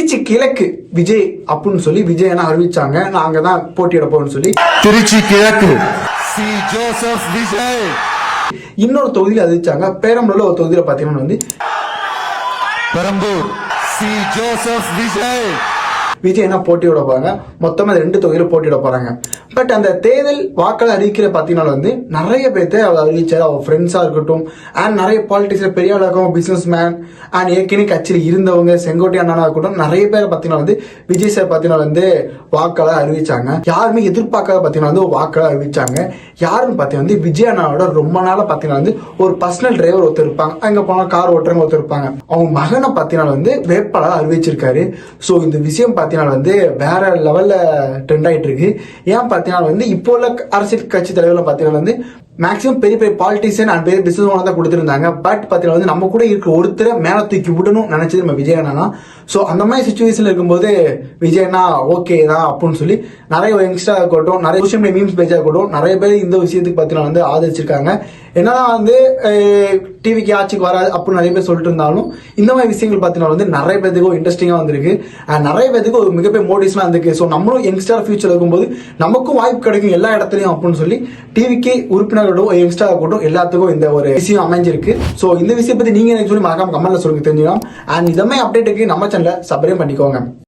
திருச்சி கிழக்கு விஜய் அப்படின்னு சொல்லி விஜய் என்ன அறிவிச்சாங்க. நான் அங்கதான் போட்டியிட போறேன்னு சொல்லி திருச்சி கிழக்கு சி ஜோசப் விஜய். இன்னொரு தொகுதியில் அறிவிச்சாங்க. பெரம்பலூர்ல ஒரு தொகுதியில பாத்தீங்கன்னா வந்து பெரம்பூர் சி ஜோசப் விஜய் என்ன போட்டியிட போறாங்க. மொத்தமா 2 தொகுதியில போட்டியிட போறாங்க. பட் அந்த தேர்தல் வாக்களை அறிவிக்கிற பாத்தீங்கன்னா வந்து நிறைய பேர்த்த அவர் அறிவிச்சாரு. அவர் ஃப்ரெண்ட்ஸா இருக்கட்டும் அண்ட் நிறைய பாலிட்டிக்ஸ்ல பெரிய ஆளாகும் பிசினஸ் மேன் அண்ட் ஏற்கனவே கட்சியில் இருந்தவங்க செங்கோட்டை அண்ணனா இருக்கட்டும் நிறைய பேர் பாத்தீங்கன்னா வந்து விஜய் சார் பாத்தீங்கன்னா வந்து வாக்களை அறிவிச்சாங்க. யாருமே எதிர்பார்க்காத பாத்தீங்கன்னா வந்து வாக்களை அறிவிச்சாங்க. யாருன்னு பாத்தீங்கன்னா வந்து விஜய் அண்ணாவோட ரொம்ப நாள பாத்தீங்கன்னா வந்து ஒரு பர்சனல் டிரைவர் ஒருத்தர் இருப்பாங்க. அங்க போனா கார் ஓட்டுறவங்க ஒருத்தர் இருப்பாங்க. அவங்க மகனை பாத்தீங்கன்னா வந்து வேட்பாளர் அறிவிச்சிருக்காரு. சோ இந்த விஷயம் பாத்தீங்கன்னா வந்து வேற லெவல்ல ட்ரெண்ட் ஆயிட்டு இருக்கு. ஏன் பாத்தீங்கன்னா வந்து இப்போ உள்ள அரசியல் கட்சி தலைவர்கள் பாத்தீங்கன்னா வந்து மேக்சிமம் பெரிய பெரிய பாலிட்டிஷியன் அண்ட் பெரிய பிசினஸ் ஓனர் தான் கொடுத்திருந்தாங்க. பட் பாத்தீங்கன்னா வந்து நம்ம கூட இருக்கிற ஒருத்தரை மேல தூக்கி விடணும் நினைச்சது நம்ம விஜய் அண்ணா. சோ அந்த மாதிரி சுச்சுவேஷன்ல இருக்கும்போது விஜய் அண்ணா ஓகே தான் அப்படின்னு சொல்லி நிறைய யங்ஸ்டா இருக்கட்டும் நிறைய சோஷியல் மீடியா மீம்ஸ் பேஜா இருக்கட்டும் நிறைய பேர் இந்த விஷயத்துக்கு பாத்தீங்கன்னா வந்து ஆதரிச்சிருக்காங்க. என்னதான் வந்து டிவிக்கு ஆட்சிக்கு வராது அப்படின்னு நிறைய பேர் சொல்லிட்டு இருந்தாலும் இந்த மாதிரி விஷயங்கள் பாத்தீங்கன்னா வந்து நிறைய பேருக்கு இன்ட்ரெஸ்டிங்கா வந்திருக்கு. நிறைய பேருக்கு ஒரு மிகப்பெரிய மோட்டிவ்ஸ்லாம் இருந்திருக்கு. ஸோ நம்மளும் யங்ஸ்டர் ஃபியூச்சர் இருக்கும்போது நமக்கும் வாய்ப்பு கிடைக்கும் எல்லா இடத்துலையும் அப்படின்னு சொல்லி டிவிக்கு உறுப்பினர்களும் யங்ஸ்டர் இருக்கட்டும் எல்லாத்துக்கும் இந்த ஒரு விஷயம் அமைஞ்சிருக்கு. ஸோ இந்த விஷயம் பத்தி நீங்க எனக்கு சொல்லி மறக்காம கமெண்ட்ல சொல்லுங்க தெரிஞ்சுக்கலாம். அண்ட் இந்த மாதிரி அப்டேட்டுக்கு நம்ம சேனலை சப்ஸ்கிரைப் பண்ணிக்கோங்க.